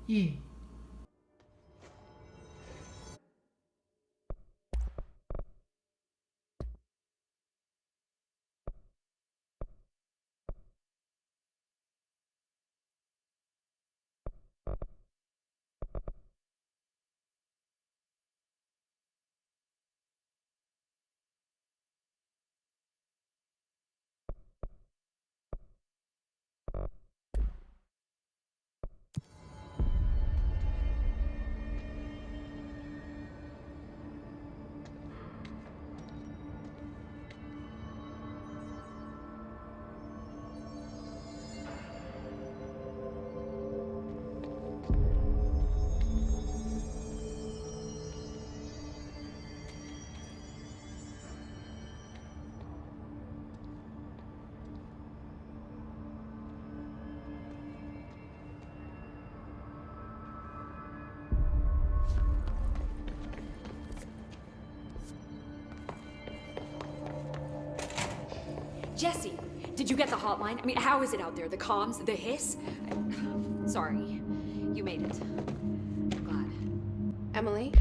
E. Jesse, did you get the hotline? I mean, how is it out there? The comms? The hiss? Sorry. You made it. I'm glad. Emily?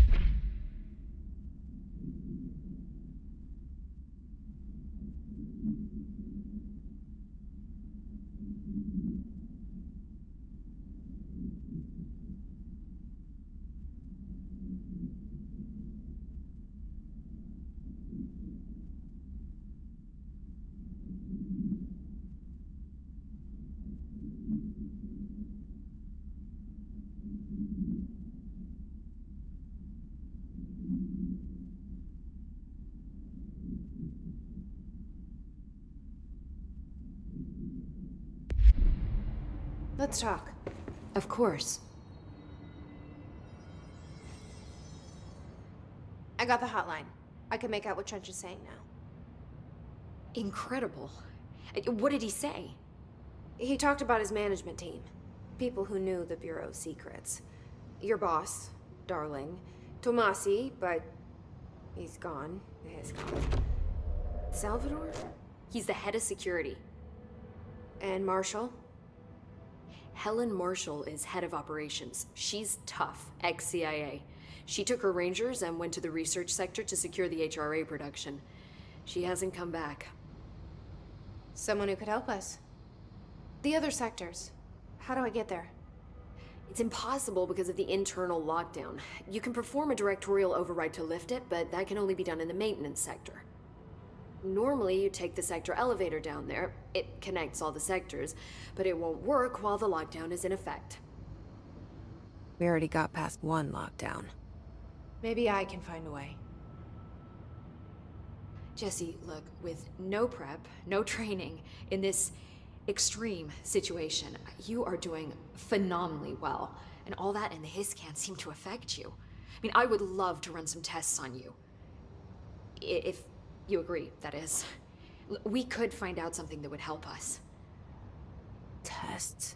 Let's talk. Of course. I got the hotline. I can make out what Trench is saying now. Incredible. What did he say? He talked about his management team. People who knew the Bureau's secrets. Your boss, Darling. Tomasi, but he's gone. He's gone. Salvador? He's the head of security. And Marshall? Helen Marshall is head of operations. She's tough, ex-CIA. She took her Rangers and went to the research sector to secure the HRA production. She hasn't come back. Someone who could help us. The other sectors. How do I get there? It's impossible because of the internal lockdown. You can perform a directorial override to lift it, but that can only be done in the maintenance sector. Normally, you take the sector elevator down there. It connects all the sectors, but it won't work while the lockdown is in effect. We already got past one lockdown. Maybe I can find a way. Jesse, look, with no prep, no training, in this extreme situation, you are doing phenomenally well. And all that and the hiss can't seem to affect you. I mean, I would love to run some tests on you. If you agree, that is. We could find out something that would help us. Tests?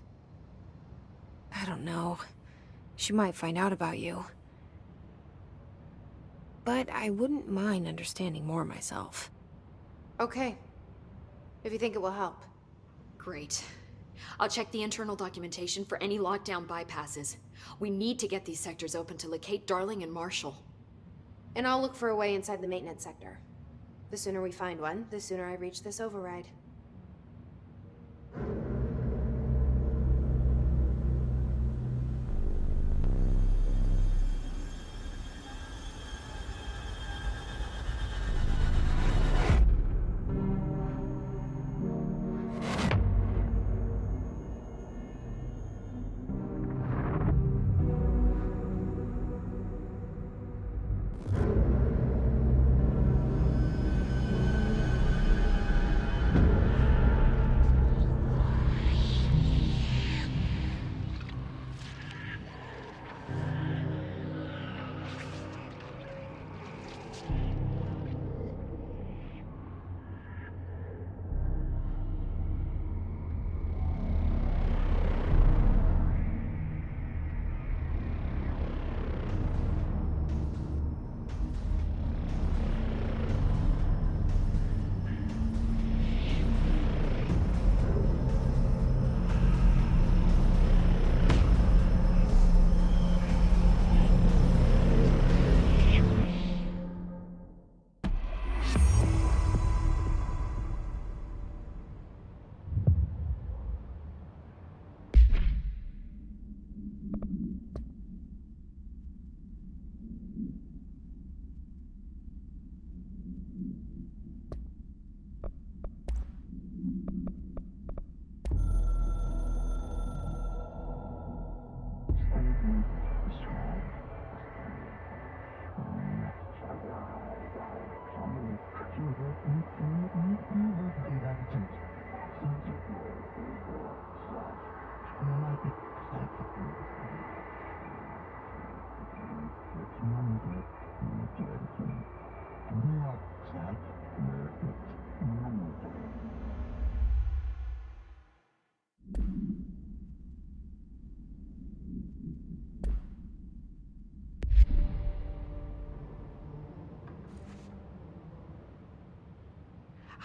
I don't know. She might find out about you. But I wouldn't mind understanding more myself. Okay. If you think it will help. Great. I'll check the internal documentation for any lockdown bypasses. We need to get these sectors open to locate Darling and Marshall. And I'll look for a way inside the maintenance sector. The sooner we find one, the sooner I reach this override.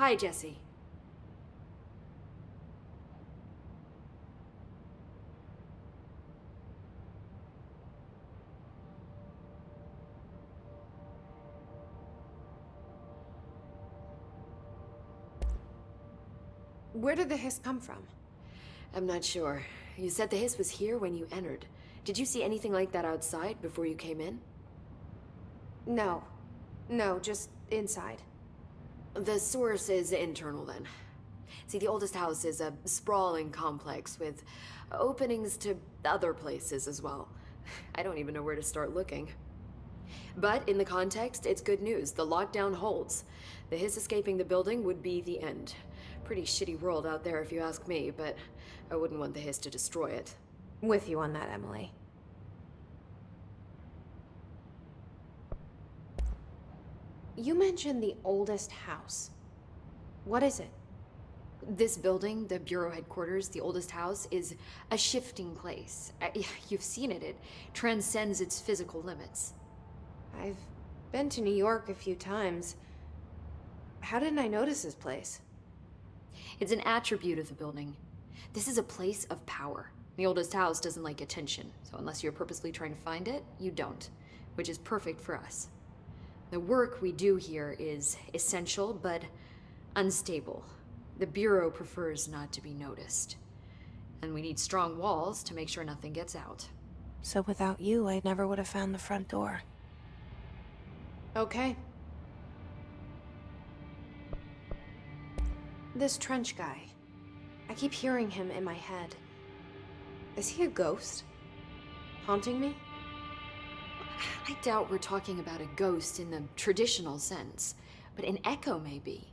Hi, Jesse. Where did the hiss come from? I'm not sure. You said the hiss was here when you entered. Did you see anything like that outside before you came in? No. No, just inside. The source is internal, then. See, the oldest house is a sprawling complex with openings to other places as well. I don't even know where to start looking. But in the context, it's good news. The lockdown holds. The hiss escaping the building would be the end. Pretty shitty world out there if you ask me, but I wouldn't want the hiss to destroy it. With you on that, Emily. You mentioned the oldest house. What is it? This building, the Bureau headquarters, the oldest house, is a shifting place. You've seen it. It transcends its physical limits. I've been to New York a few times. How didn't I notice this place? It's an attribute of the building. This is a place of power. The oldest house doesn't like attention, so unless you're purposely trying to find it, you don't, which is perfect for us. The work we do here is essential, but unstable. The Bureau prefers not to be noticed. And we need strong walls to make sure nothing gets out. So without you, I never would have found the front door. Okay. This Trench guy. I keep hearing him in my head. Is he a ghost? Haunting me? I doubt we're talking about a ghost in the traditional sense, but an echo maybe.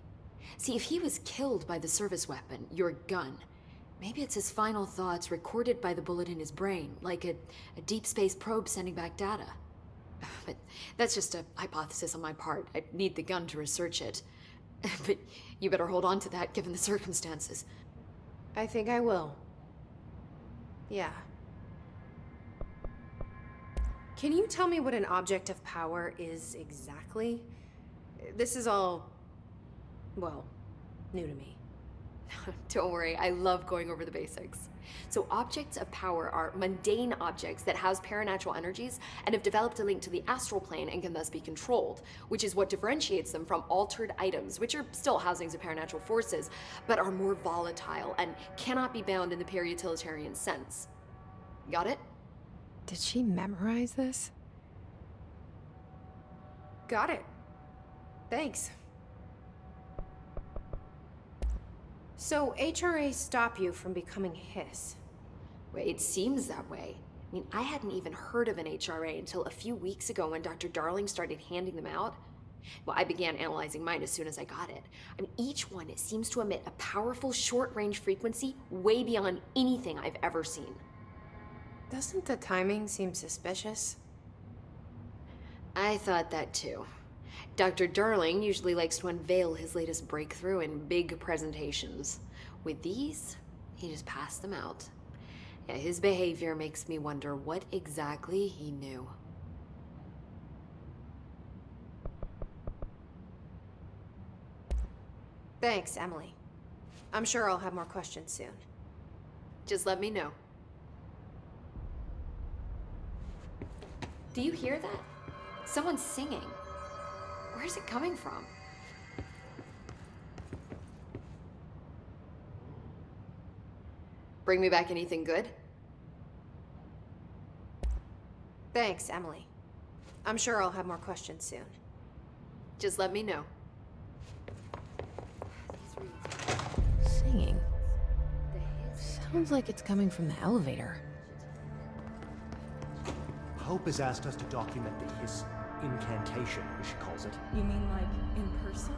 See, if he was killed by the service weapon, your gun, maybe it's his final thoughts recorded by the bullet in his brain, like a deep space probe sending back data. But that's just a hypothesis on my part. I'd need the gun to research it. But you better hold on to that given the circumstances. I think I will. Yeah. Can you tell me what an object of power is exactly? This is all, well, new to me. Don't worry, I love going over the basics. So objects of power are mundane objects that house paranatural energies and have developed a link to the astral plane and can thus be controlled, which is what differentiates them from altered items, which are still housings of paranatural forces, but are more volatile and cannot be bound in the peri-utilitarian sense. Got it? Did she memorize this? Got it. Thanks. So, HRA stop you from becoming Hiss? Well, it seems that way. I mean, I hadn't even heard of an HRA until a few weeks ago when Dr. Darling started handing them out. Well, I began analyzing mine as soon as I got it. I mean, each one seems to emit a powerful short-range frequency way beyond anything I've ever seen. Doesn't the timing seem suspicious? I thought that too. Dr. Darling usually likes to unveil his latest breakthrough in big presentations. With these, he just passed them out. Yeah, his behavior makes me wonder what exactly he knew. Thanks, Emily. I'm sure I'll have more questions soon. Just let me know. Do you hear that? Someone's singing. Where's it coming from? Bring me back anything good? Thanks, Emily. I'm sure I'll have more questions soon. Just let me know. Singing. Sounds like it's coming from the elevator. Hope has asked us to document the his incantation, as she calls it. You mean like in person?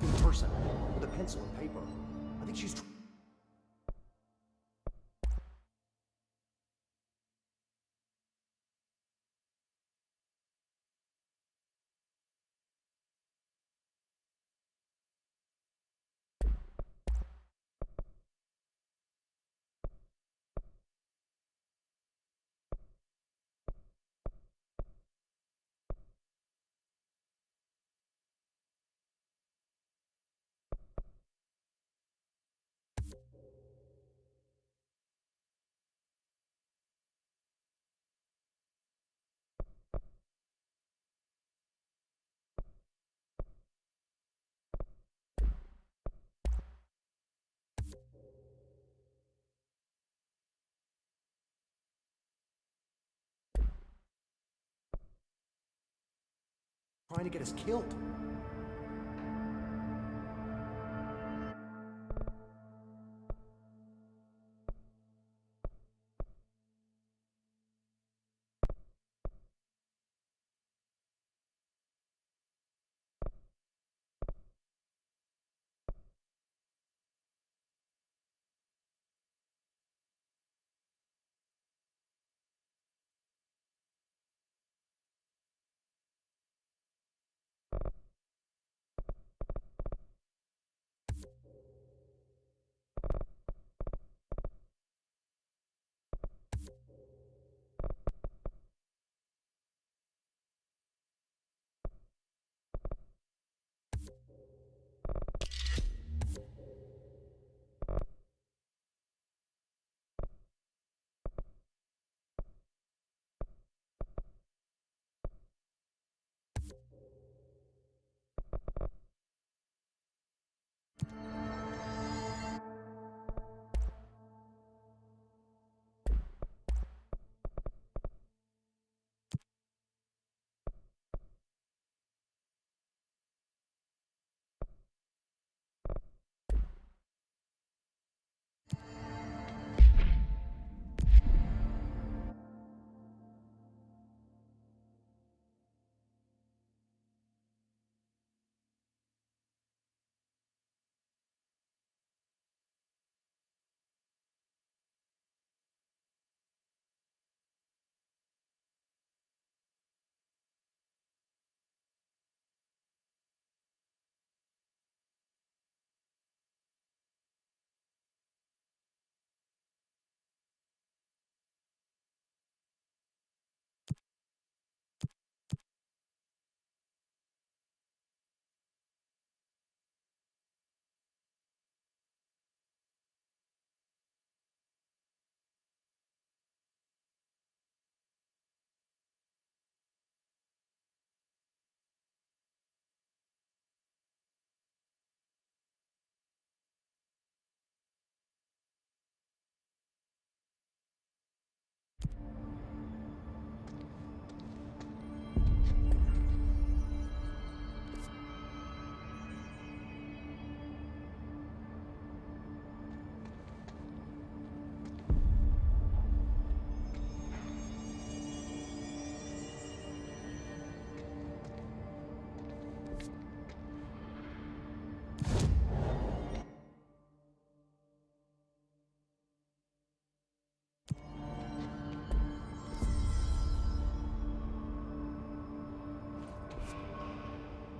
In person, with a pencil and paper. I think she's trying to get us killed.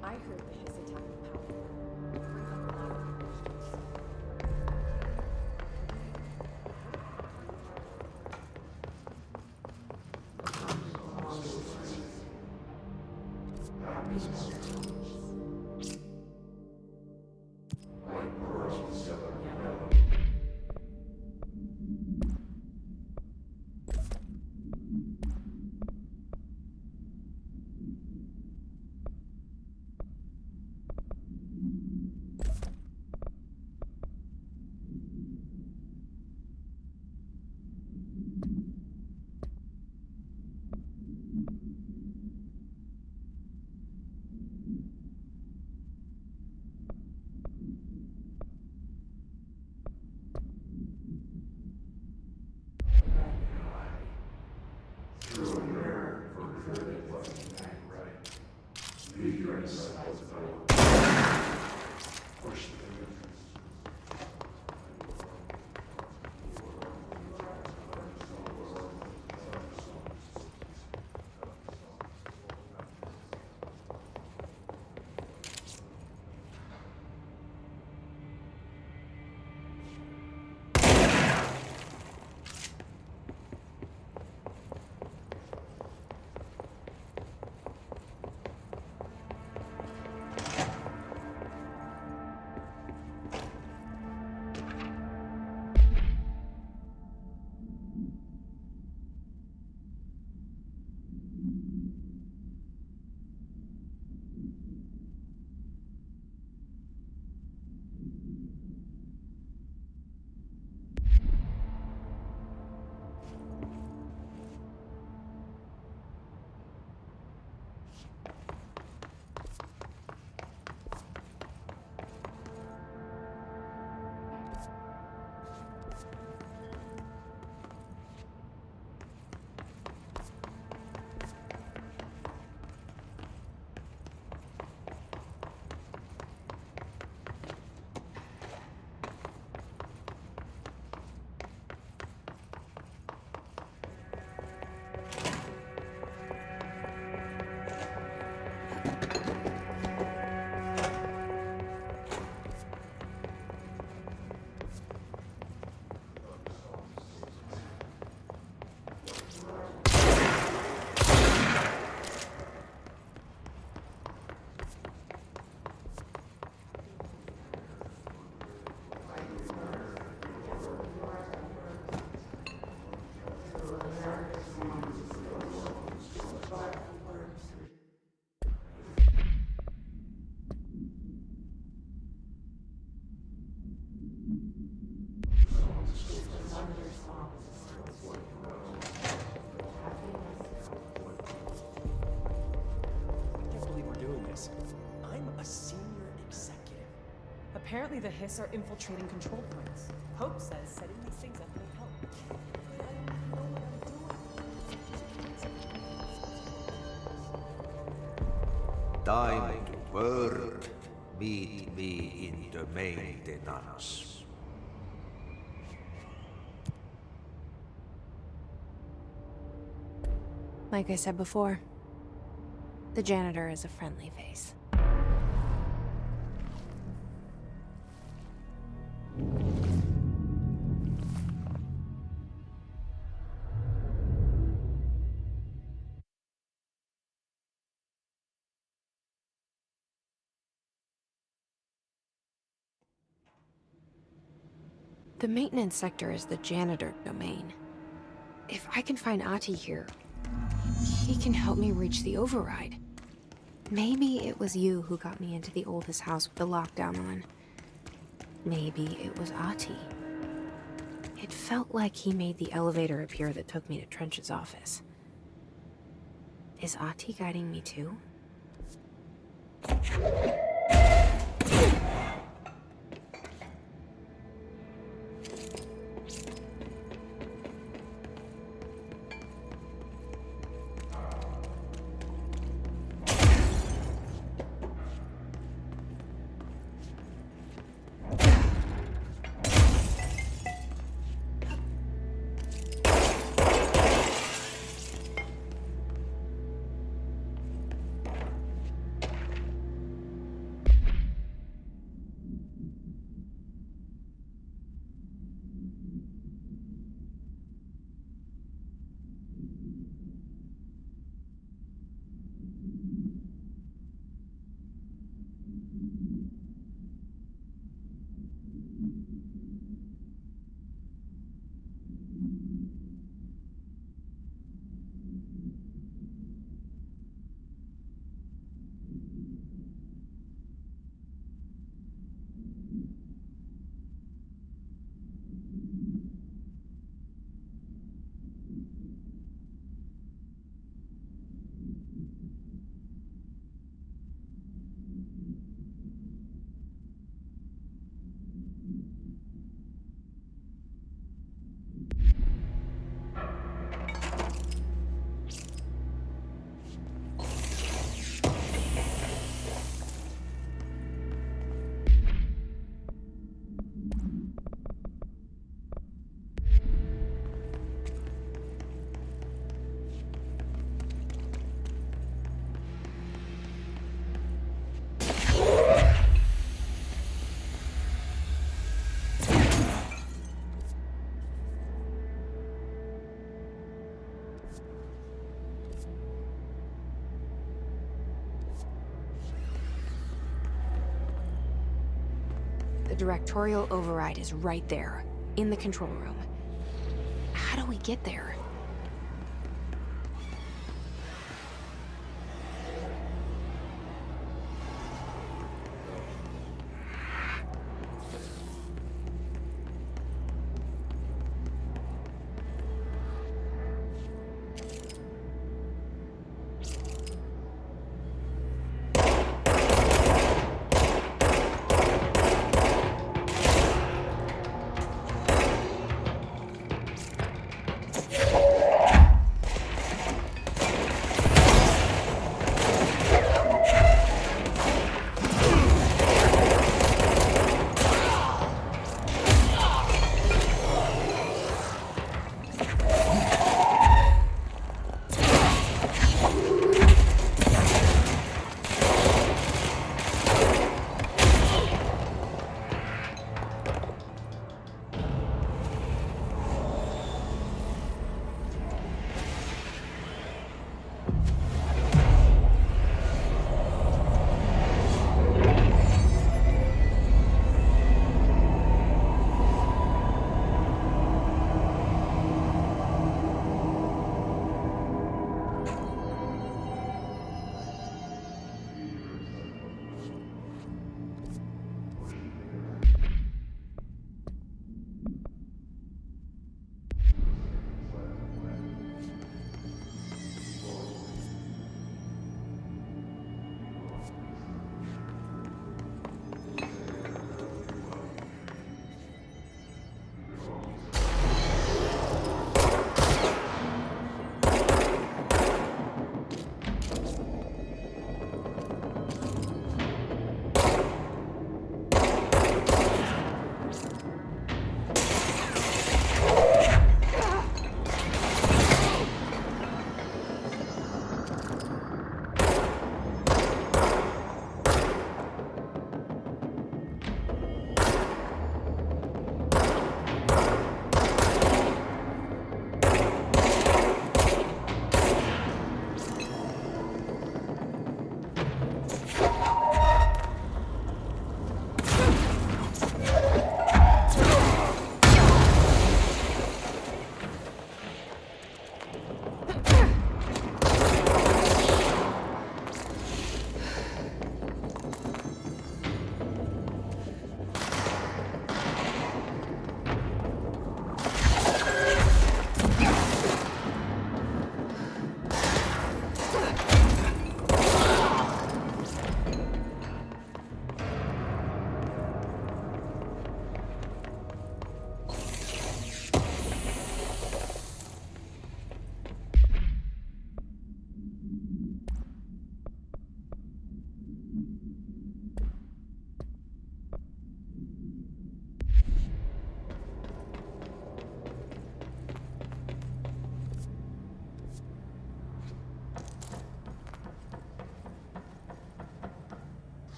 I heard that his attack was powerful. It brings up a lot of questions. Apparently the Hiss are infiltrating control points. Hope says setting these things up will help. But I don't even know what I'm doing. Time to work. Meet me in the maintenance. Like I said before, the janitor is a friendly face. The maintenance sector is the janitor domain. If I can find Ahti here, he can help me reach the override. Maybe it was you who got me into the oldest house with the lockdown on. Maybe it was Ahti. It felt like he made the elevator appear that took me to Trench's office. Is Ahti guiding me too? The directorial override is right there, in the control room. How do we get there?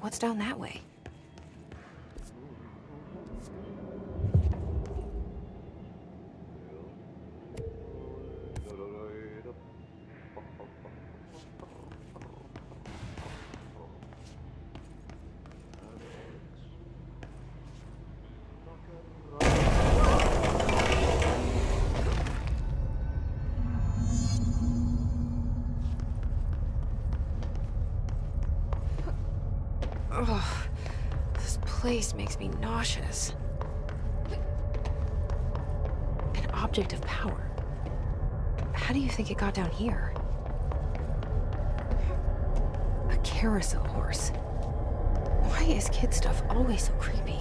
What's down that way? Ugh, this place makes me nauseous. An object of power. How do you think it got down here? A carousel horse. Why is kid stuff always so creepy?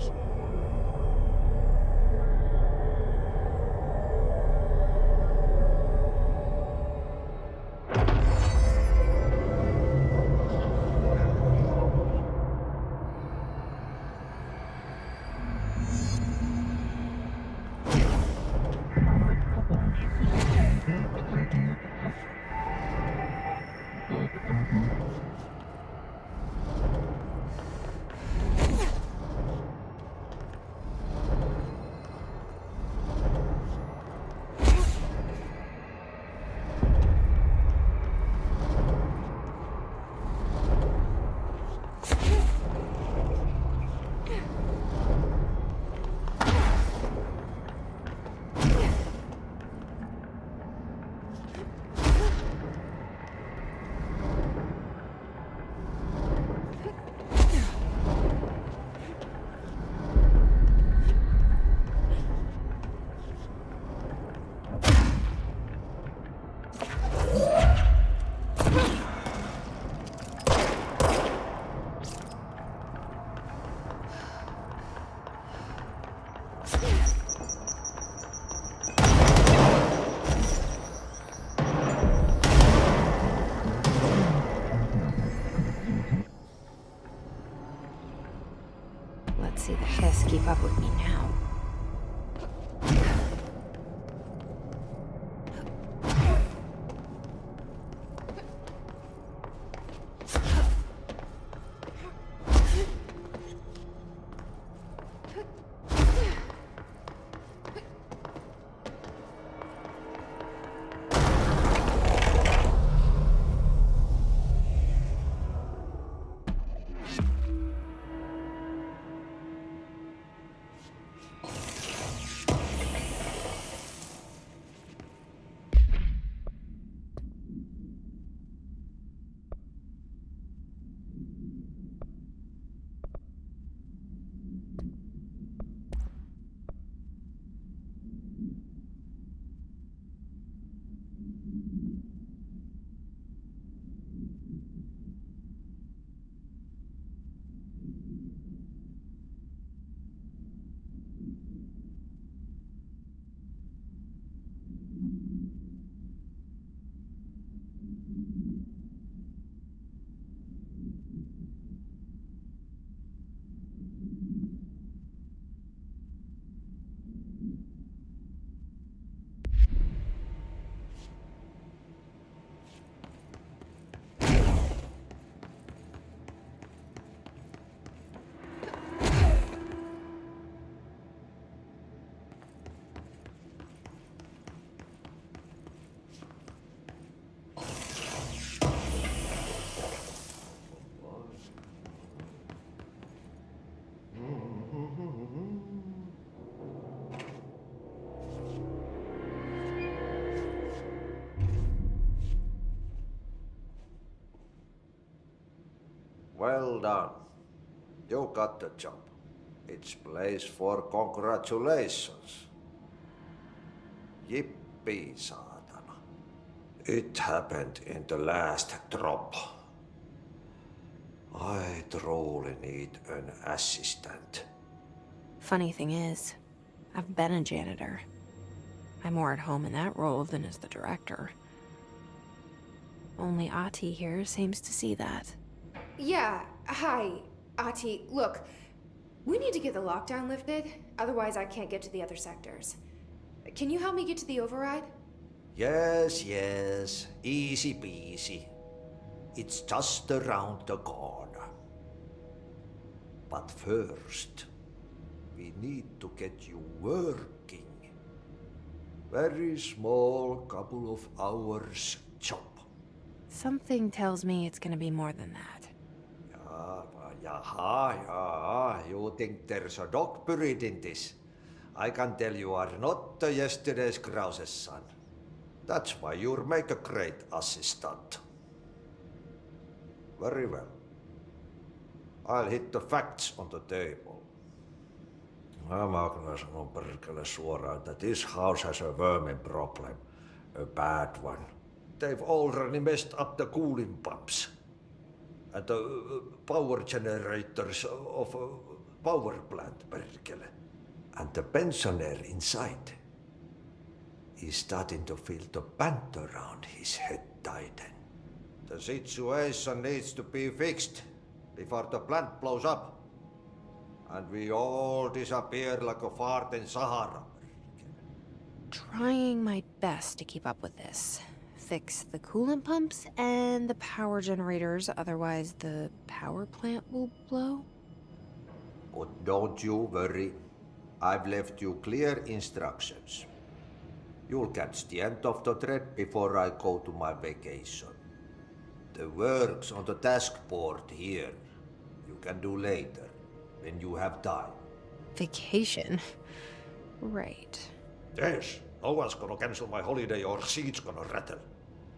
Let's see the Hiss keep up with me now. Well done. You got the job. It's place for congratulations. Yippee, saatana. It happened in the last drop. I truly need an assistant. Funny thing is, I've been a janitor. I'm more at home in that role than as the director. Only Ahti here seems to see that. Yeah, hi, Ahti. Look, we need to get the lockdown lifted, otherwise I can't get to the other sectors. Can you help me get to the override? Yes, easy peasy. It's just around the corner. But first, we need to get you working. Very small, couple of hours job. Something tells me it's gonna be more than that. Yeah. You think there's a dog buried in this? I can tell you are not yesterday's Krause's son. That's why you'll make a great assistant. Very well. I'll hit the facts on the table. Mä kyllä sanon perkele suoraan, that this house has a vermin problem. A bad one. They've already messed up the cooling pumps. And the power generators of a power plant, perkele. And the pensioner inside is starting to feel the band around his head tighten. The situation needs to be fixed before the plant blows up. And we all disappear like a fart in Sahara. Trying my best to keep up with this. Fix the coolant pumps and the power generators, otherwise the power plant will blow? But don't you worry. I've left you clear instructions. You'll catch the end of the thread before I go to my vacation. The work's on the task board here. You can do later, when you have time. Vacation? Right. Yes, no one's gonna cancel my holiday or seat's gonna rattle.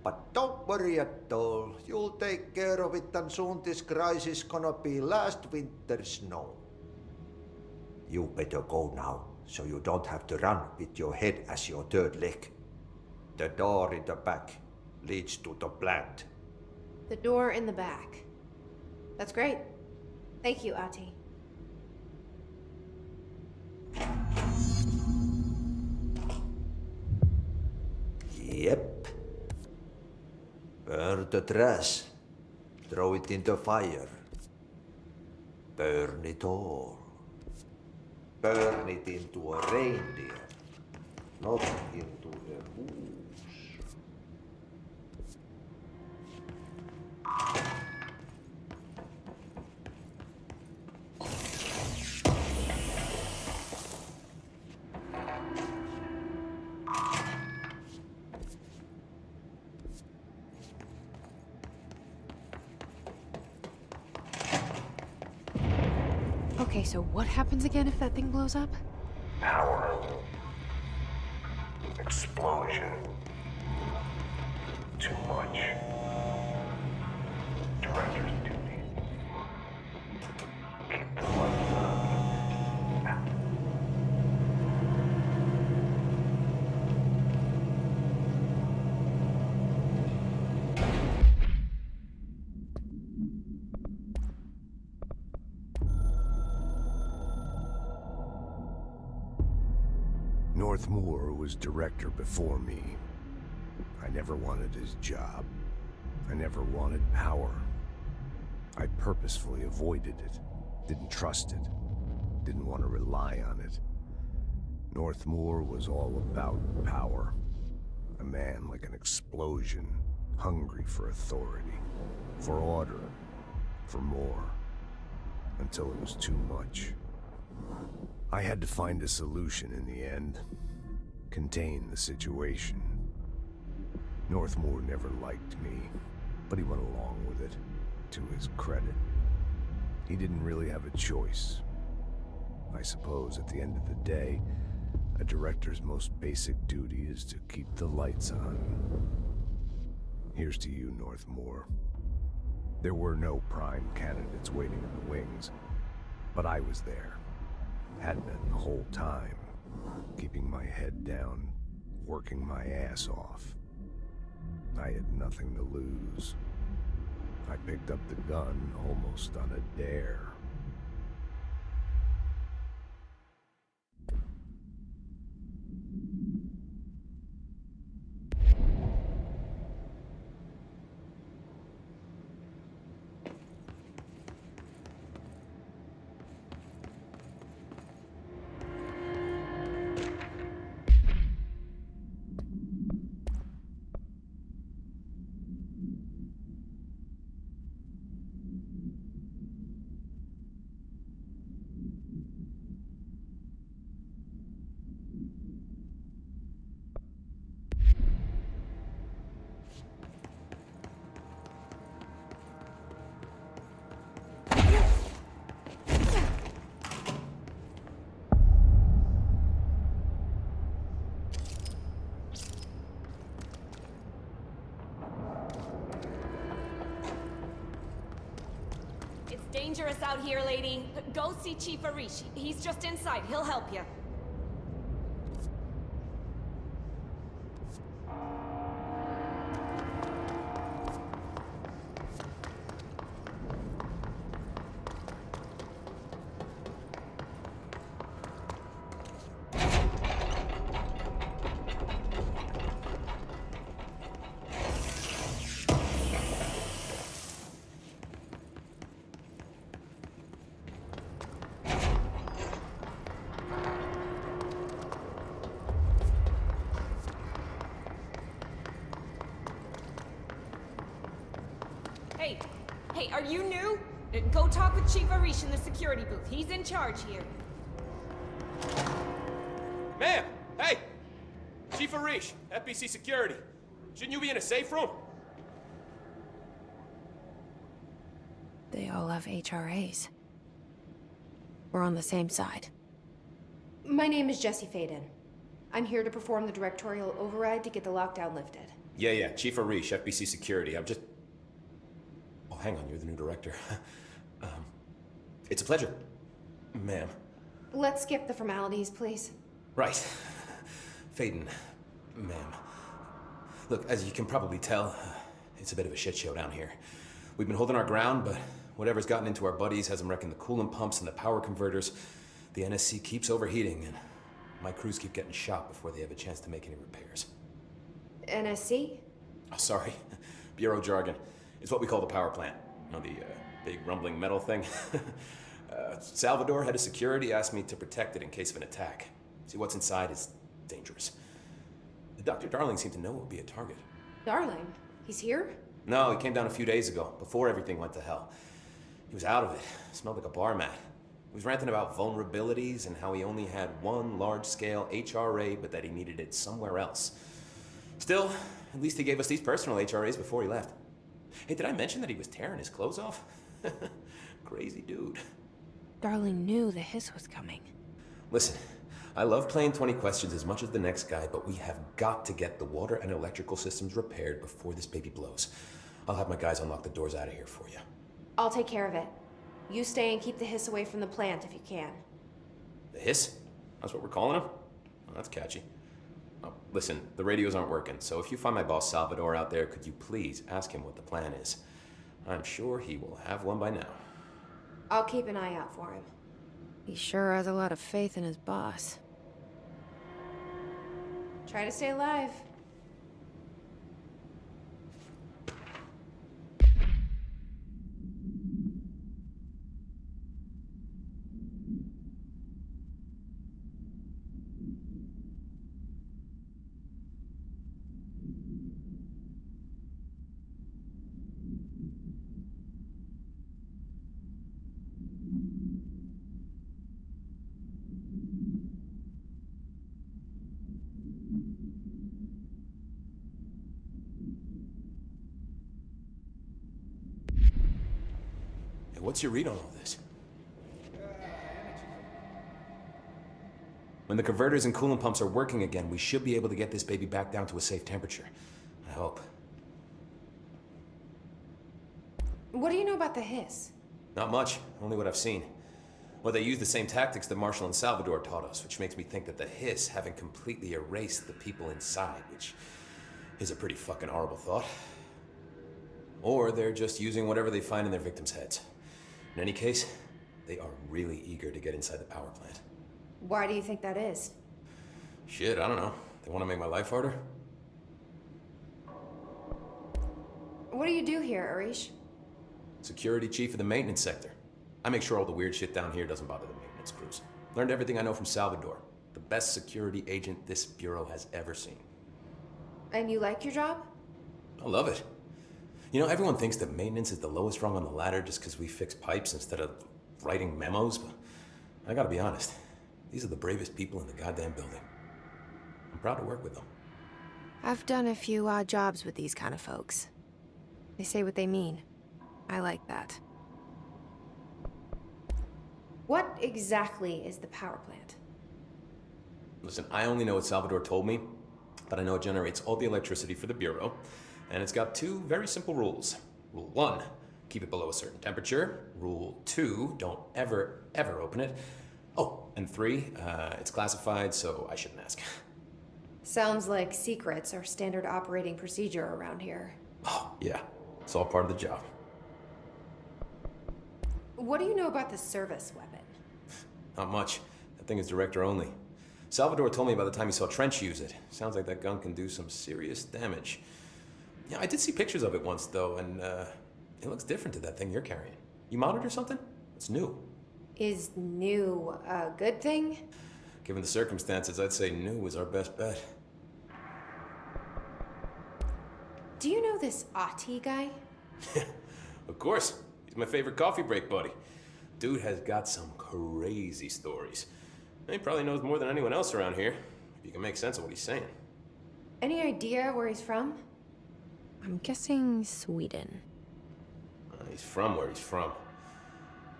But don't worry at all. You'll take care of it and soon this crisis gonna be last winter's snow. You better go now, so you don't have to run with your head as your third leg. The door in the back leads to the plant. The door in the back. That's great. Thank you, Ati. Yep. Burn the trash. Throw it in the fire. Burn it all. Burn it into a reindeer, not into a moose. Okay, so what happens again if that thing blows up? Power. Explosion. Too much. Director's duty. Keep the lights on. Now. Northmoor was director before me. I never wanted his job. I never wanted power. I purposefully avoided it, didn't trust it, didn't want to rely on it. Northmoor was all about power. A man like an explosion, hungry for authority, for order, for more, until it was too much. I had to find a solution in the end. Contain the situation. Northmoor never liked me, but he went along with it, to his credit. He didn't really have a choice. I suppose at the end of the day, a director's most basic duty is to keep the lights on. Here's to you, Northmoor. There were no prime candidates waiting in the wings, but I was there. Had been the whole time, keeping my head down, working my ass off. I had nothing to lose. I picked up the gun almost on a dare. dangerous out here, lady. Go see Chief Arish. He's just inside. He'll help you. Hey, are you new? Go talk with Chief Arish in the security booth. He's in charge here. Ma'am! Hey! Chief Arish, FBC Security. Shouldn't you be in a safe room? They all have HRAs. We're on the same side. My name is Jesse Faden. I'm here to perform the directorial override to get the lockdown lifted. Yeah, Chief Arish, FBC Security. I'm just... Oh, hang on, you're the new director. It's a pleasure, ma'am. Let's skip the formalities, please. Right. Faden, ma'am. Look, as you can probably tell, it's a bit of a shit show down here. We've been holding our ground, but whatever's gotten into our buddies has them wrecking the coolant pumps and the power converters. The NSC keeps overheating, and my crews keep getting shot before they have a chance to make any repairs. NSC? Oh, sorry. Bureau jargon. It's what we call the power plant. You know, the big rumbling metal thing? Salvador, head of security, asked me to protect it in case of an attack. See, what's inside is dangerous. Dr. Darling seemed to know it would be a target. Darling? He's here? No, he came down a few days ago, before everything went to hell. He was out of it. Smelled like a bar mat. He was ranting about vulnerabilities and how he only had one large-scale HRA, but that he needed it somewhere else. Still, at least he gave us these personal HRAs before he left. Hey, did I mention that he was tearing his clothes off? Crazy dude. Darling knew the hiss was coming. Listen, I love playing 20 questions as much as the next guy, but we have got to get the water and electrical systems repaired before this baby blows. I'll have my guys unlock the doors out of here for you. I'll take care of it. You stay and keep the hiss away from the plant if you can. The hiss? That's what we're calling him? Oh, that's catchy. Oh, listen, the radios aren't working, so if you find my boss Salvador out there, could you please ask him what the plan is? I'm sure he will have one by now. I'll keep an eye out for him. He sure has a lot of faith in his boss. Try to stay alive. What's your read on all this? When the converters and coolant pumps are working again, we should be able to get this baby back down to a safe temperature. I hope. What do you know about the hiss? Not much, only what I've seen. Well, they use the same tactics that Marshall and Salvador taught us, which makes me think that the hiss haven't completely erased the people inside, which is a pretty fucking horrible thought. Or they're just using whatever they find in their victims' heads. In any case, they are really eager to get inside the power plant. Why do you think that is? Shit, I don't know. They want to make my life harder? What do you do here, Arish? Security chief of the maintenance sector. I make sure all the weird shit down here doesn't bother the maintenance crews. Learned everything I know from Salvador. The best security agent this bureau has ever seen. And you like your job? I love it. You know, everyone thinks that maintenance is the lowest rung on the ladder just because we fix pipes instead of writing memos, but I gotta be honest. These are the bravest people in the goddamn building. I'm proud to work with them. I've done a few odd jobs with these kind of folks. They say what they mean. I like that. What exactly is the power plant? Listen, I only know what Salvador told me, but I know it generates all the electricity for the Bureau, and it's got two very simple rules. Rule 1, Keep it below a certain temperature. Rule 2, don't ever, ever open it. Oh, and 3, it's classified, so I shouldn't ask. Sounds like secrets are standard operating procedure around here. Oh, yeah. It's all part of the job. What do you know about the service weapon? Not much. That thing is director only. Salvador told me by the time he saw Trench use it. Sounds like that gun can do some serious damage. Yeah, I did see pictures of it once, though, and it looks different to that thing you're carrying. You modded or something? It's new. Is new a good thing? Given the circumstances, I'd say new is our best bet. Do you know this Ati guy? Of course. He's my favorite coffee break buddy. Dude has got some crazy stories. He probably knows more than anyone else around here, if you can make sense of what he's saying. Any idea where he's from? I'm guessing Sweden. He's from where he's from.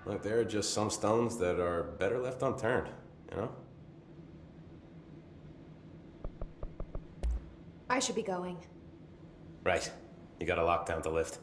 Look, there are just some stones that are better left unturned, you know? I should be going. Right. You gotta lock down the lift.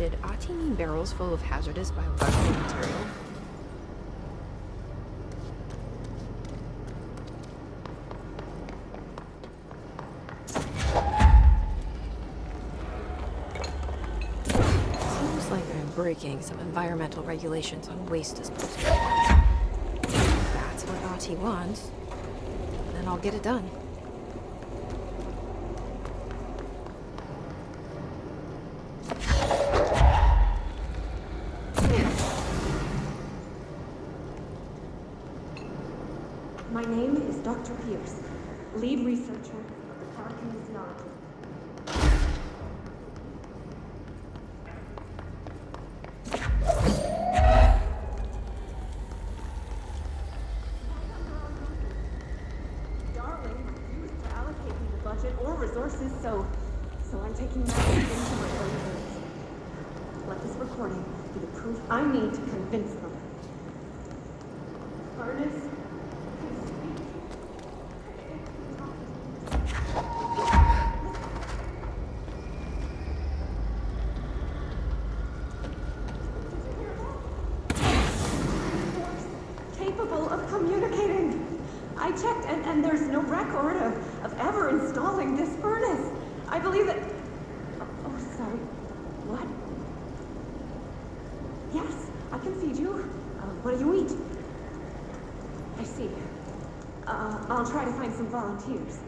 Did Ati mean barrels full of hazardous biological material? Seems like I'm breaking some environmental regulations on waste disposal. If that's what Ati wants, then I'll get it done. My name is Dr. Pierce, lead researcher of the Park Kinesiology. Darling refused to allocate me the budget or resources, so I'm taking matters into my own hands. Let this recording be the proof I need to convince them. Ernest. Capable of communicating. I checked, and there's no record of ever installing this furnace. I believe that. Oh, sorry. What? Yes, I can feed you. What do you eat? I see. I'll try to find some volunteers.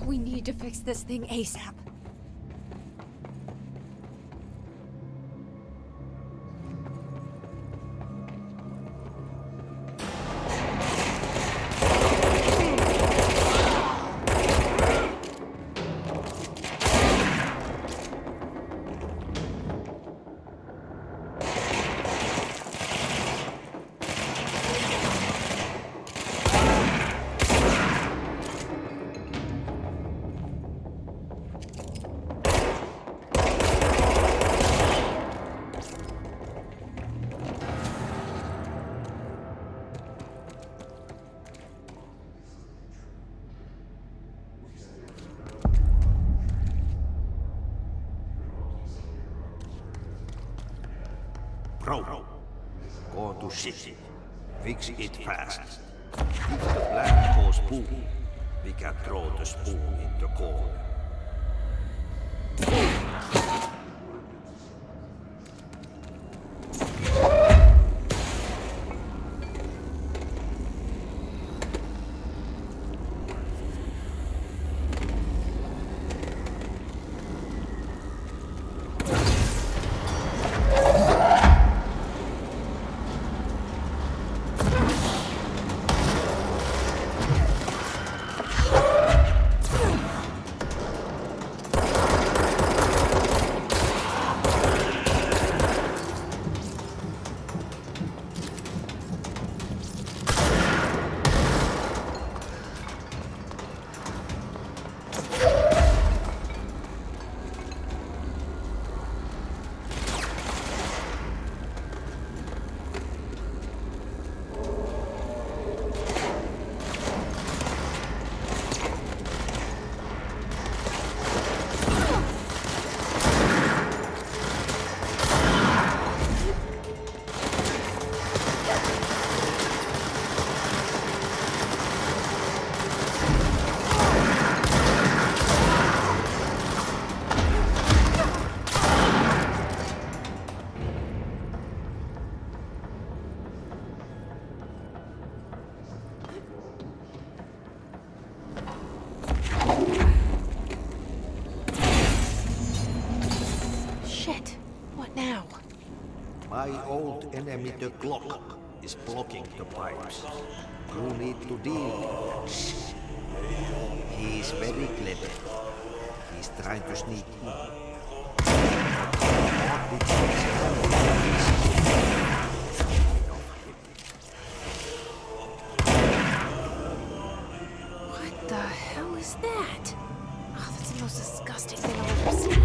We need to fix this thing ASAP. Bro, go to city. Fix it fast. If the plant goes boom, we can throw the spoon in the corner. My old enemy, the clock, is blocking the pipes. You need to deal with him. He's very clever. He's trying to sneak in. What the hell is that? Oh, that's the most disgusting thing I've ever seen.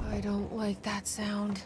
I don't like that sound.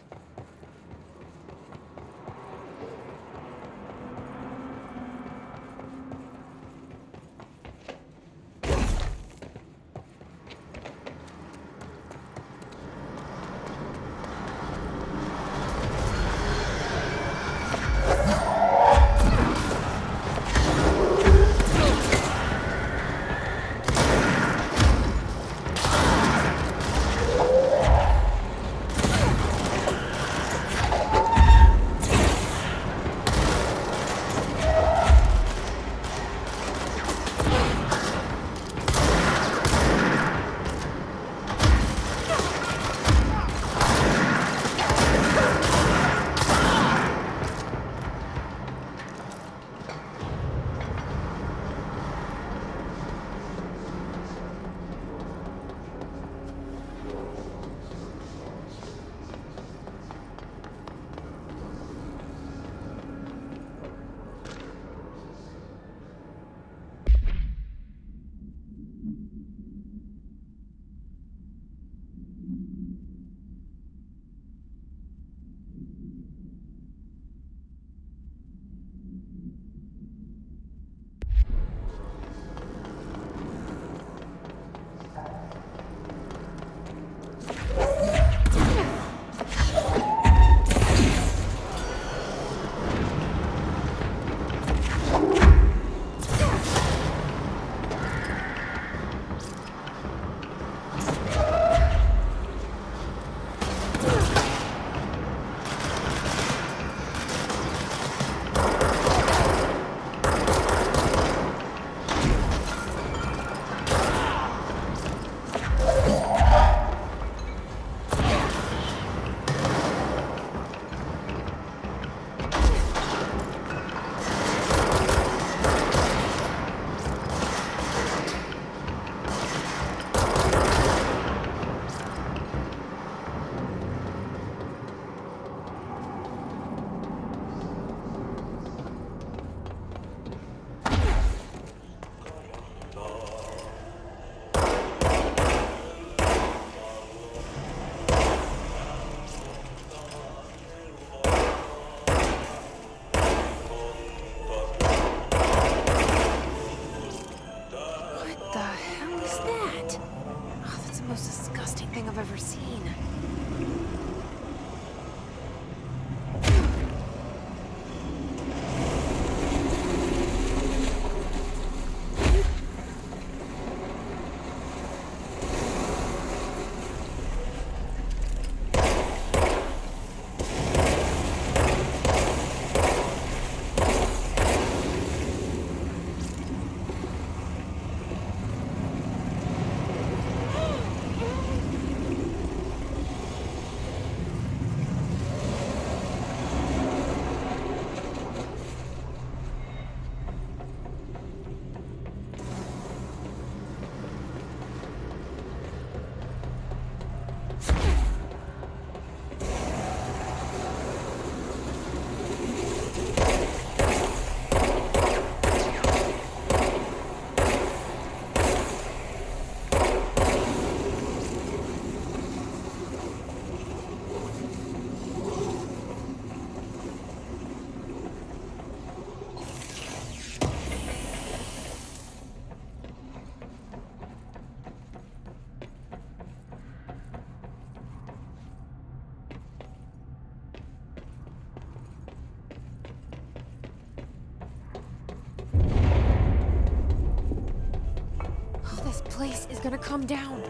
place is gonna come down.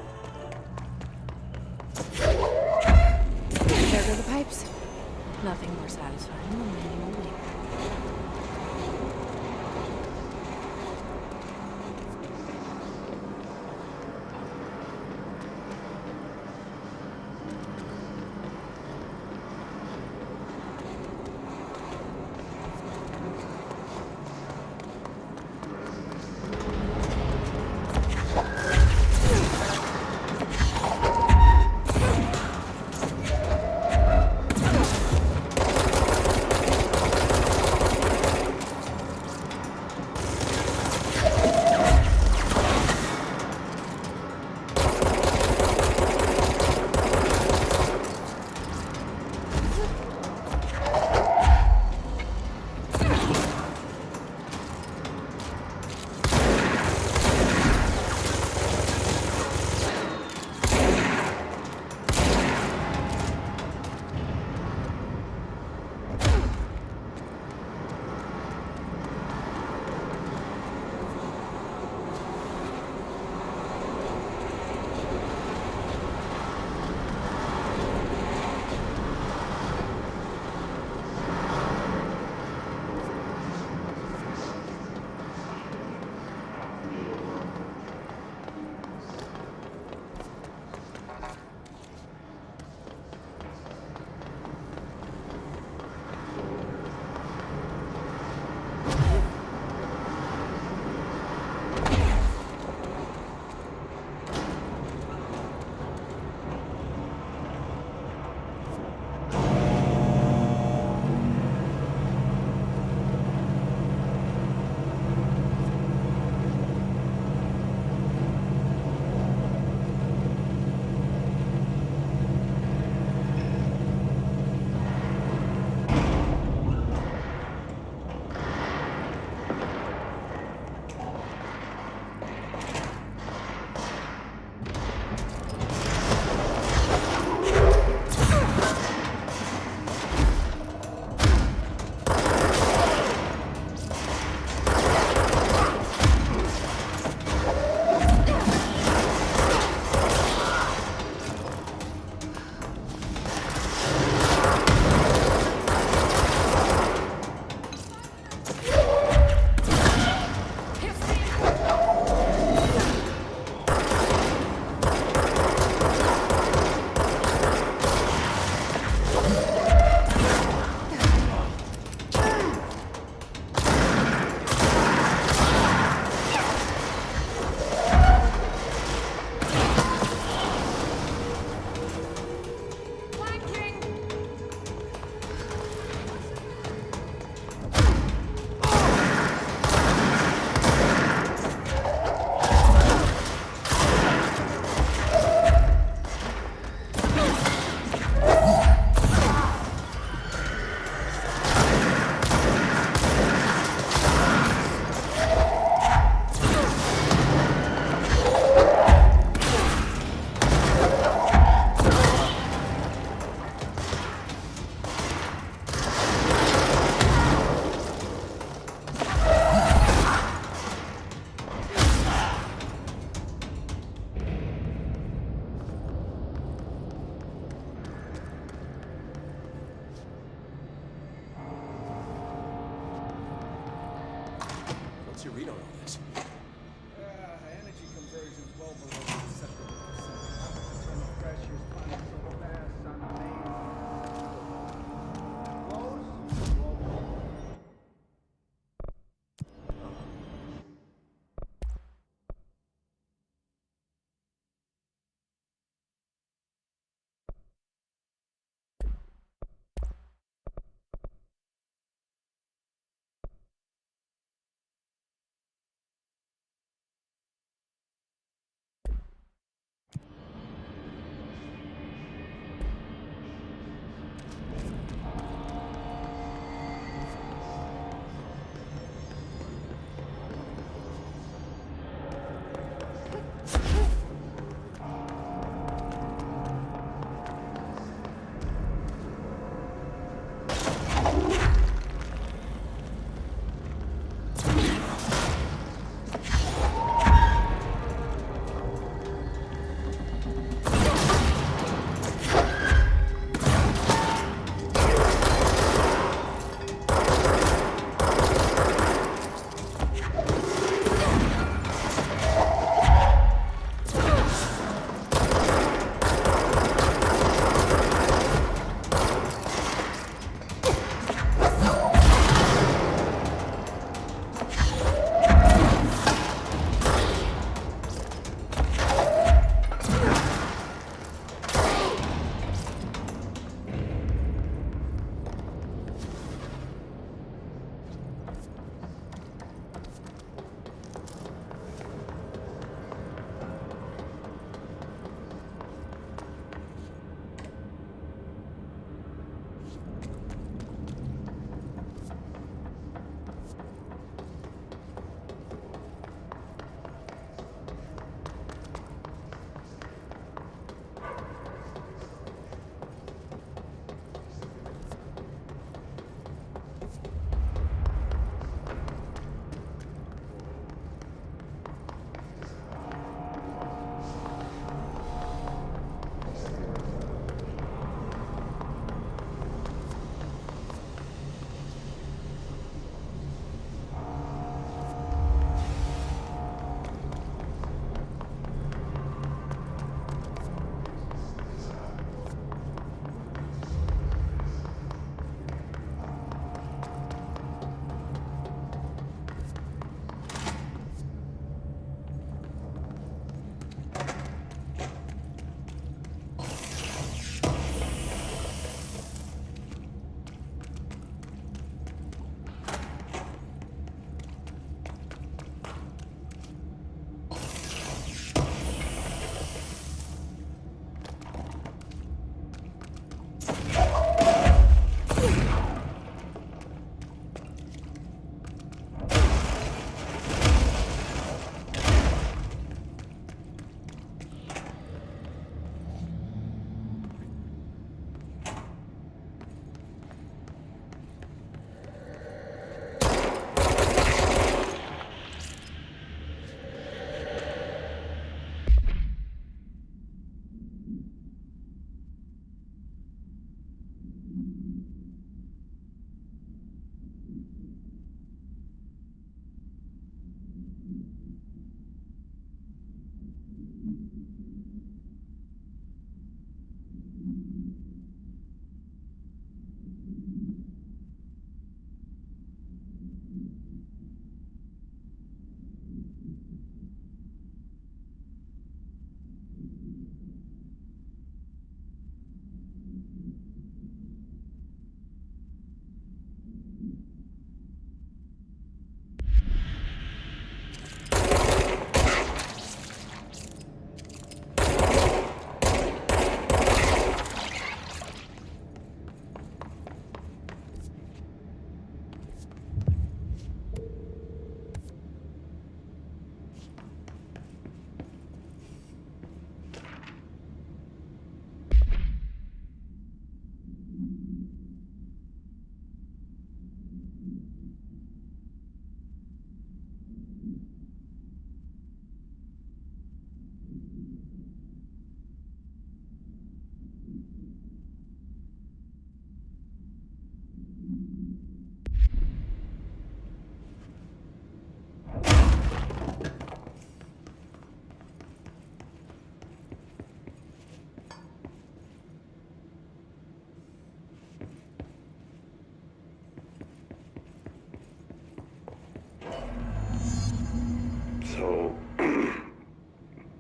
There go the pipes. Nothing more satisfying than manual labor.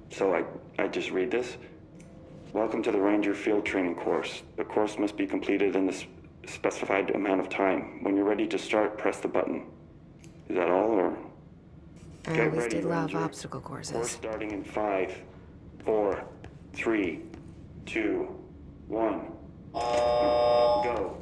So, I just read this. Welcome to the Ranger Field Training course. The course must be completed in the specified amount of time. When you're ready to start, press the button. Is that all, or? I always did love obstacle Course courses. starting in 5, 4, 3, 2, 1. Go.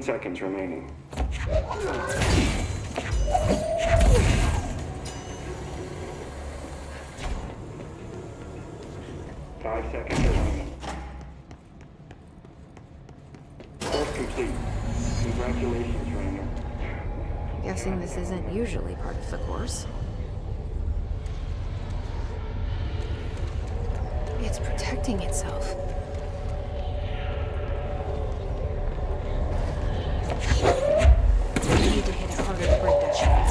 Seconds remaining. 5 seconds remaining. Course complete. Congratulations, Ranger. Guessing this isn't usually part of the course. It's protecting itself. I need to hit it harder to break that shot.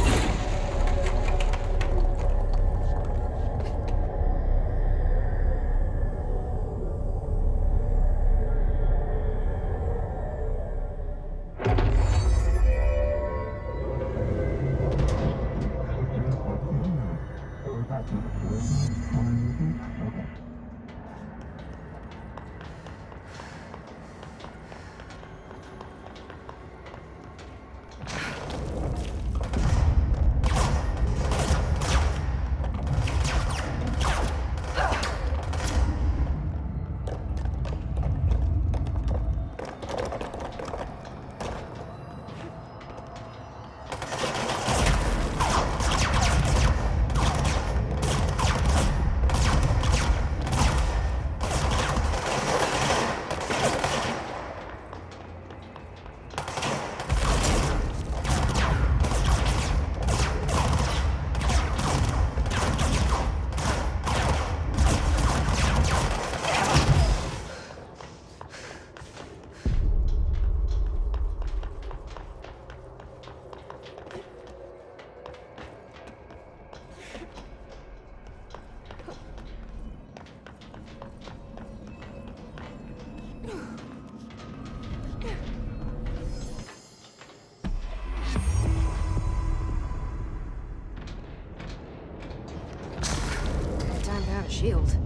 Time to have a shield.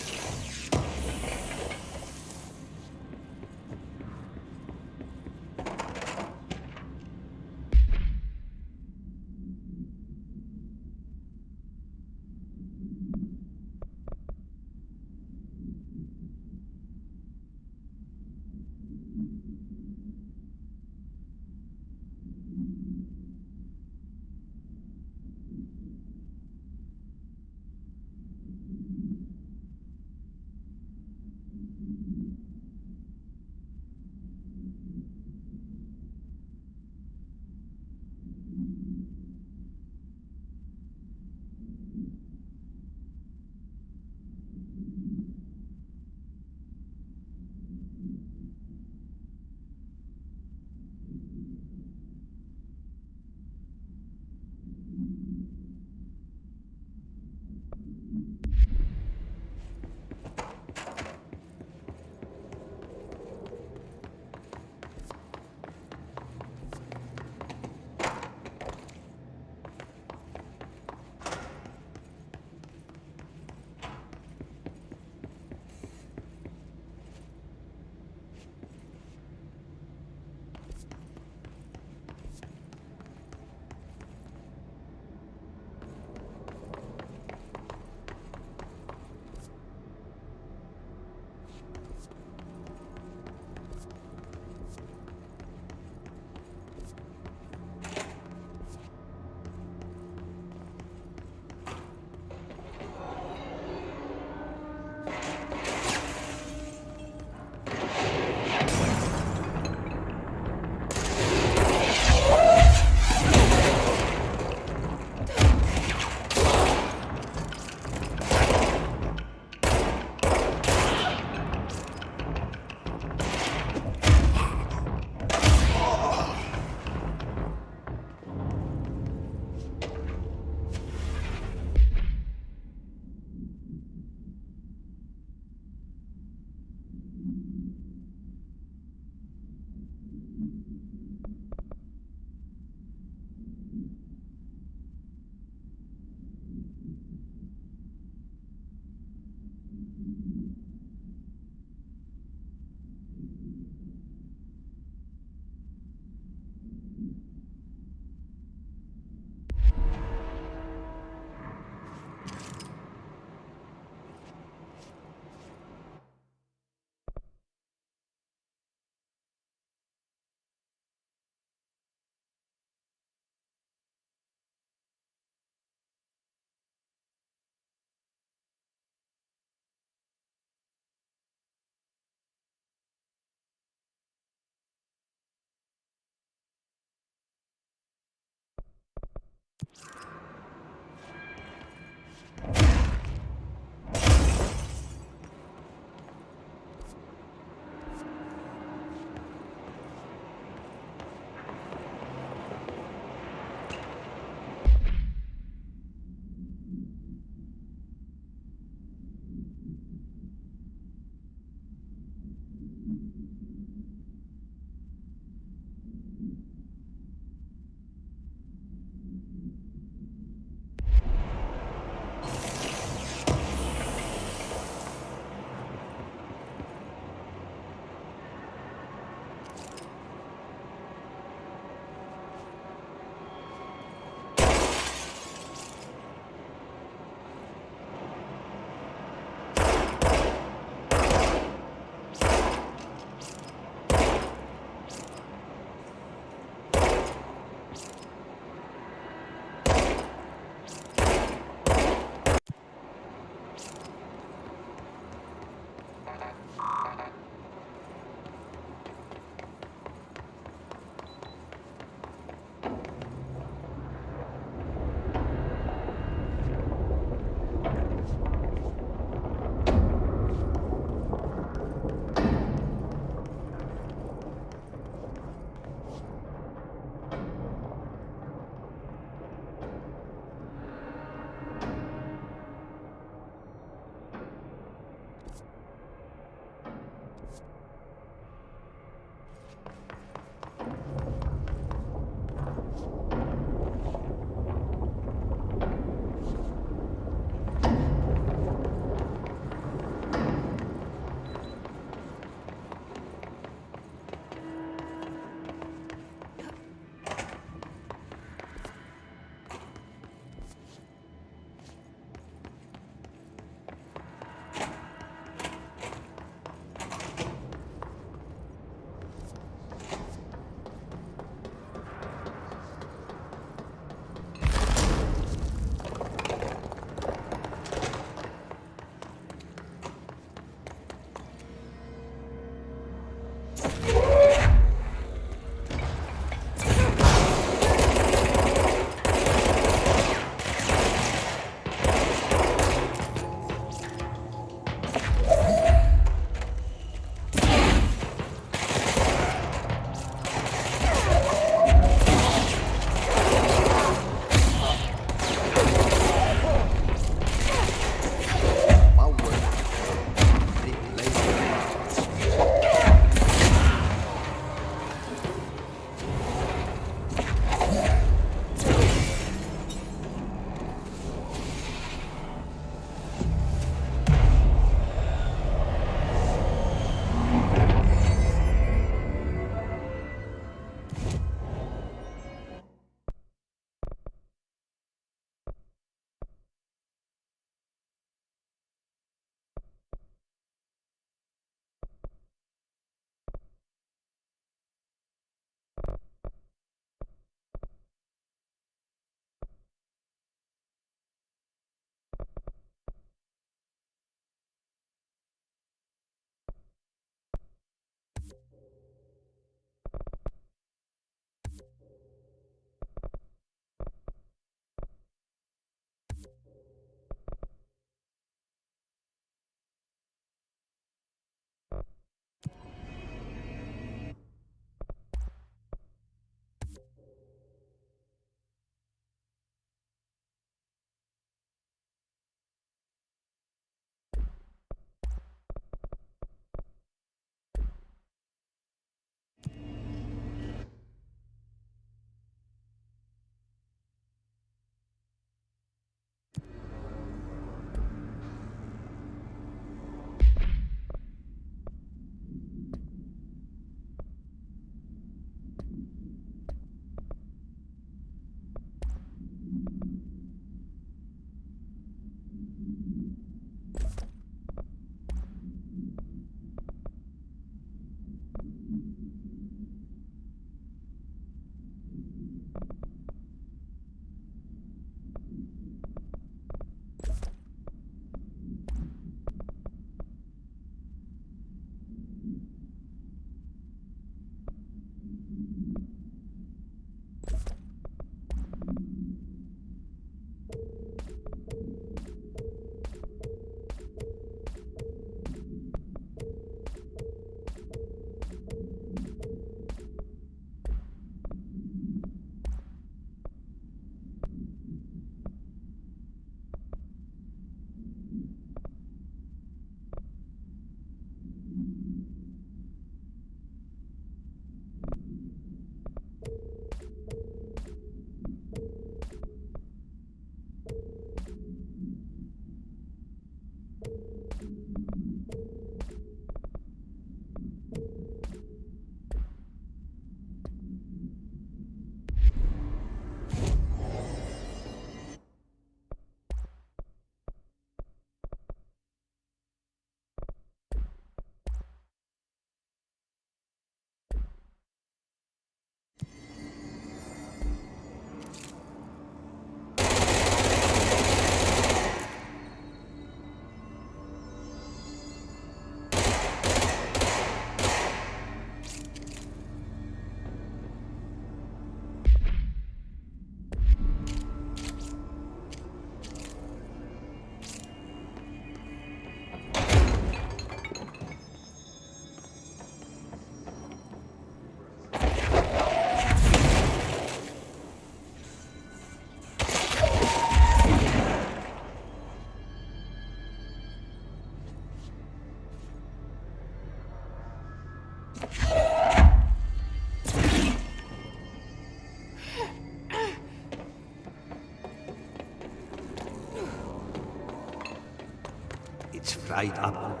It's fried up.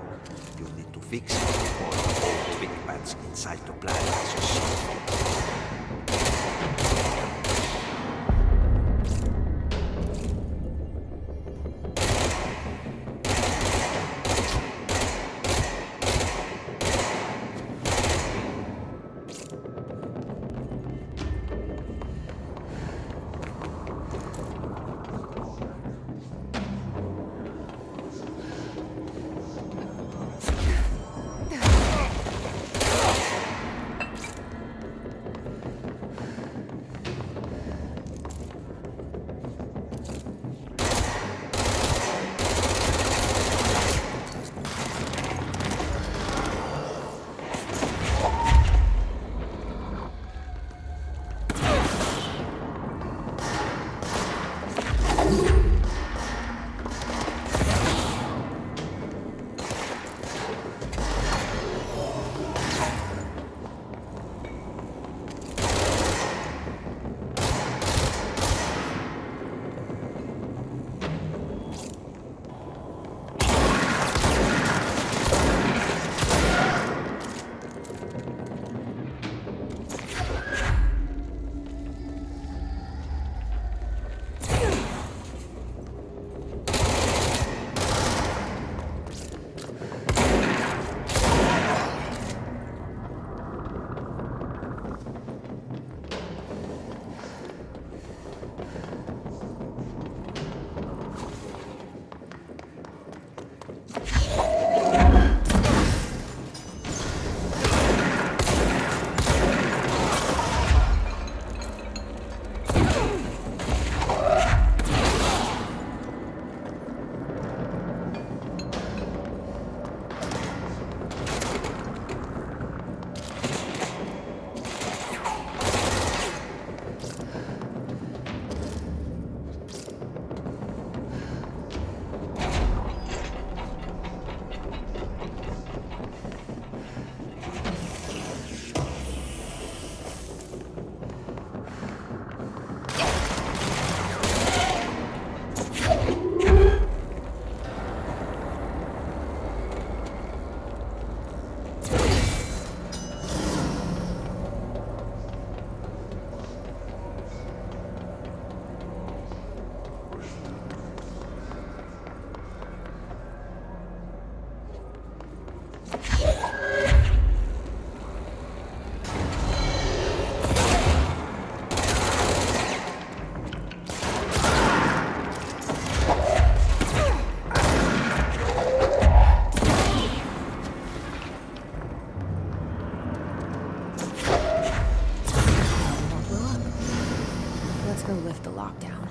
You need to fix it before the whole twig bats inside the plant. Let's go lift the lockdown.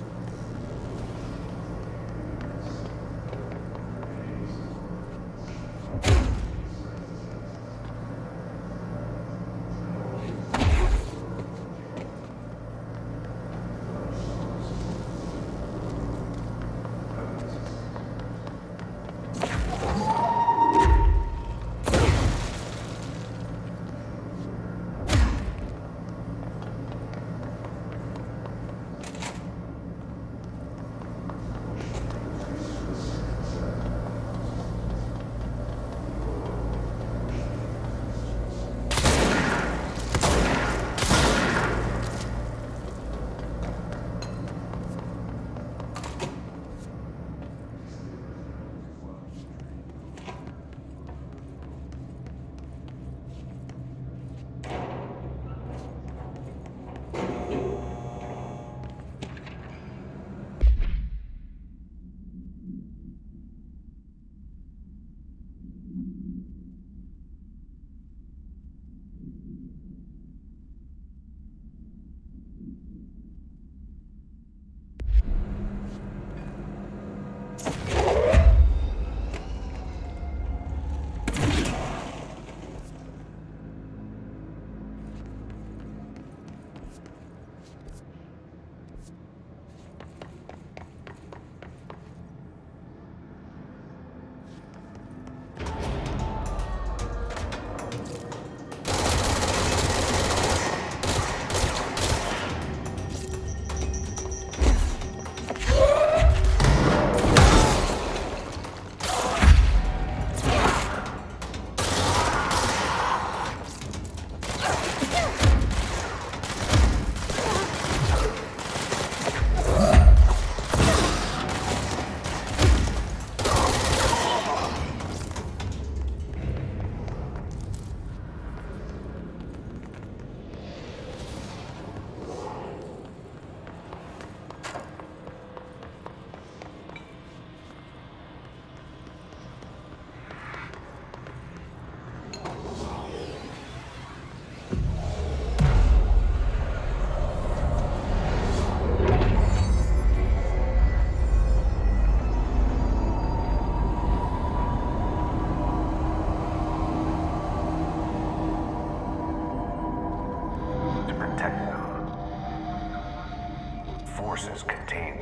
forces contain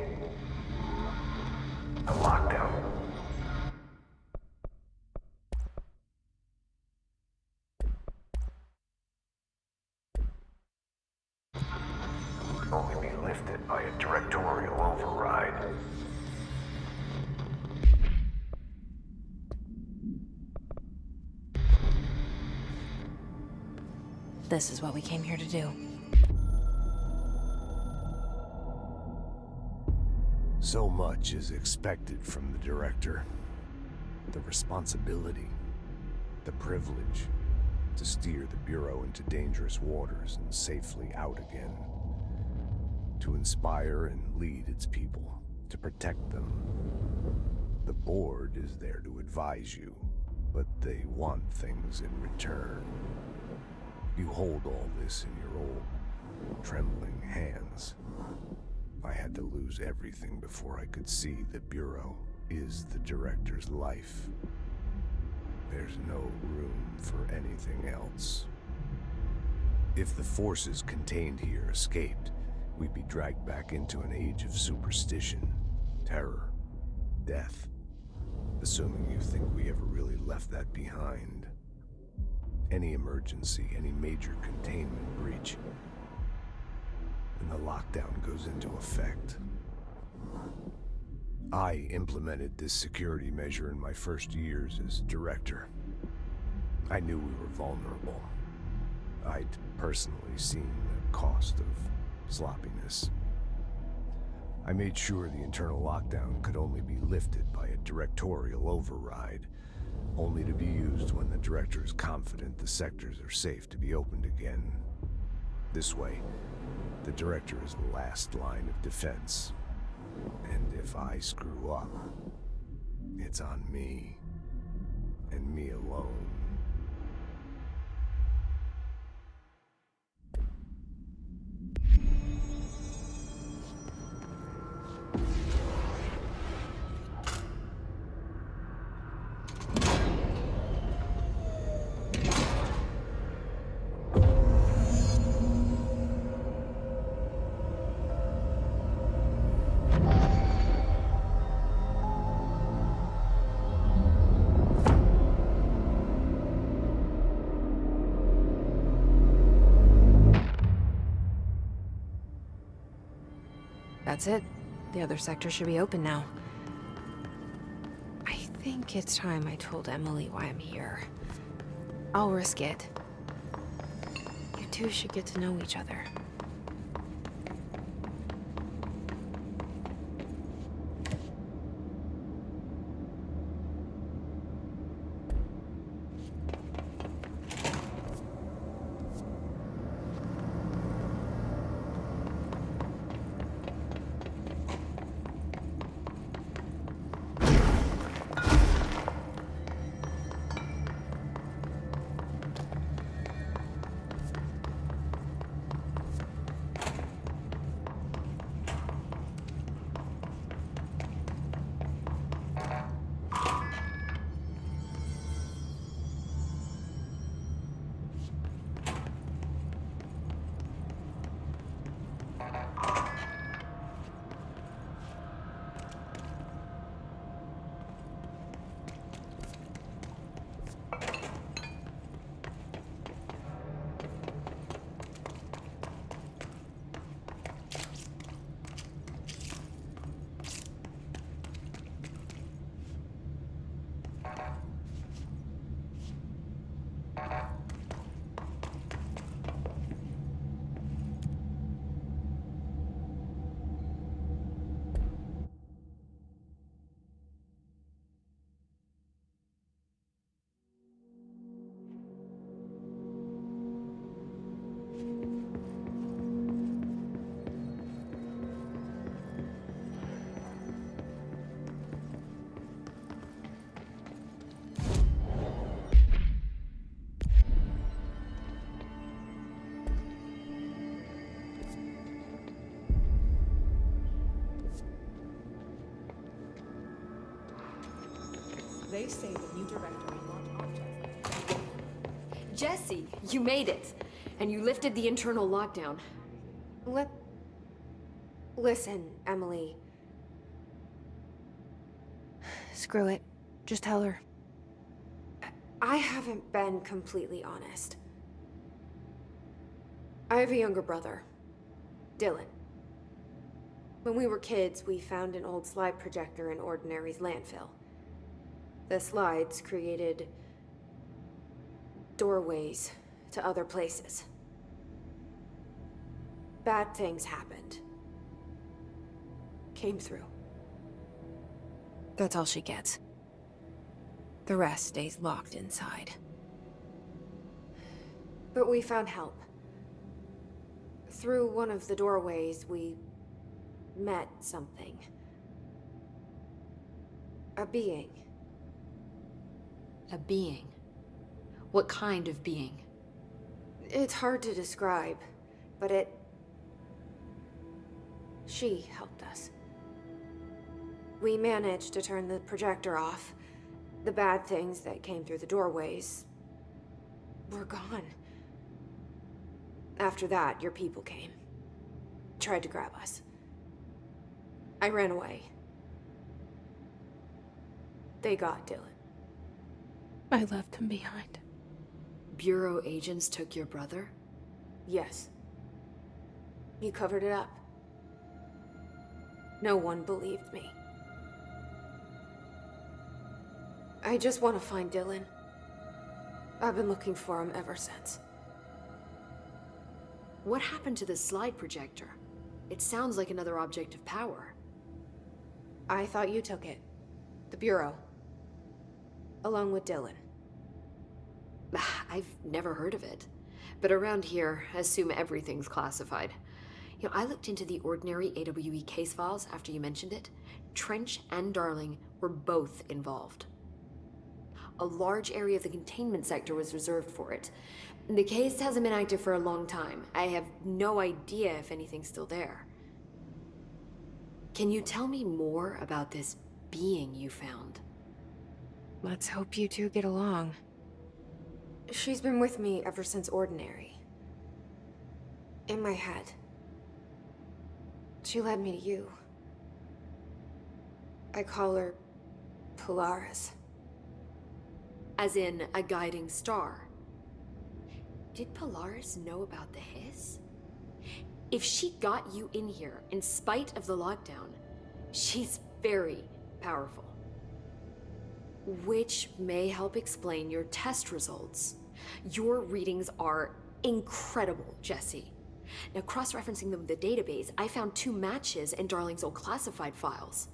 the lockdown. Only be lifted by a directorial override. This is what we came here to do. So much is expected from the director. The responsibility, the privilege to steer the Bureau into dangerous waters and safely out again. To inspire and lead its people, to protect them. The board is there to advise you, but they want things in return. You hold all this in your old, trembling hands. I had to lose everything before I could see the Bureau is the director's life. There's no room for anything else. If the forces contained here escaped, we'd be dragged back into an age of superstition, terror, death. Assuming you think we ever really left that behind. Any emergency, any major containment breach, and the lockdown goes into effect. I implemented this security measure in my first years as director. I knew we were vulnerable. I'd personally seen the cost of sloppiness. I made sure the internal lockdown could only be lifted by a directorial override, only to be used when the director is confident the sectors are safe to be opened again. This way, the director is the last line of defense. And if I screw up, it's on me, and me alone. That's it. The other sector should be open now. I think it's time I told Emily why I'm here. I'll risk it. You two should get to know each other. They say the new director will launch objects. Jesse, you made it. And you lifted the internal lockdown. Listen, Emily. Screw it. Just tell her. I haven't been completely honest. I have a younger brother, Dylan. When we were kids, we found an old slide projector in Ordinary's landfill. The slides created doorways to other places. Bad things happened. Came through. That's all she gets. The rest stays locked inside. But we found help. Through one of the doorways, we met something. A being. A being? What kind of being? It's hard to describe, but she helped us. We managed to turn the projector off. The bad things that came through the doorways were gone. After that, your people came. Tried to grab us. I ran away. They got Dylan. I left him behind. Bureau agents took your brother? Yes. You covered it up. No one believed me. I just want to find Dylan. I've been looking for him ever since. What happened to the slide projector? It sounds like another object of power. I thought you took it. The Bureau. Along with Dylan. I've never heard of it. But around here, assume everything's classified. You know, I looked into the Ordinary AWE case files after you mentioned it. Trench and Darling were both involved. A large area of the containment sector was reserved for it. The case hasn't been active for a long time. I have no idea if anything's still there. Can you tell me more about this being you found? Let's hope you two get along. She's been with me ever since Ordinary. In my head. She led me to you. I call her Polaris. As in, a guiding star. Did Polaris know about the hiss? If she got you in here in spite of the lockdown, she's very powerful. Which may help explain your test results. Your readings are incredible, Jesse. Now, cross-referencing them with the database, I found 2 matches in Darling's old classified files.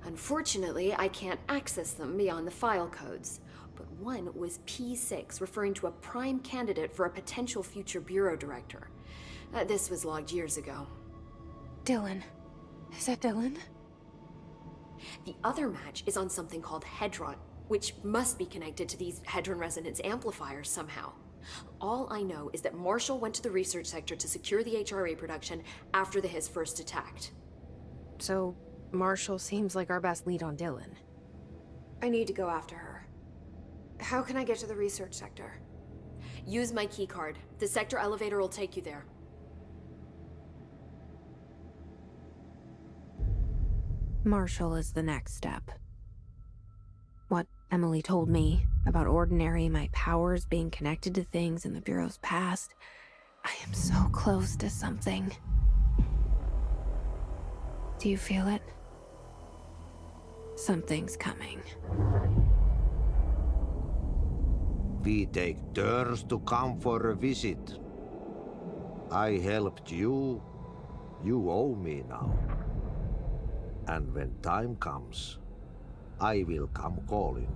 Unfortunately, I can't access them beyond the file codes, but one was P6, referring to a prime candidate for a potential future bureau director. This was logged years ago. Dylan. Is that Dylan? The other match is on something called Hedron, which must be connected to these Hedron resonance amplifiers somehow. All I know is that Marshall went to the research sector to secure the HRA production after the Hiss first attacked. So, Marshall seems like our best lead on Dylan. I need to go after her. How can I get to the research sector? Use my keycard. The sector elevator will take you there. Marshall is the next step. What Emily told me about Ordinary, my powers being connected to things in the Bureau's past, I am so close to something. Do you feel it? Something's coming. We take turns to come for a visit. I helped you. You owe me now. And when time comes, I will come calling.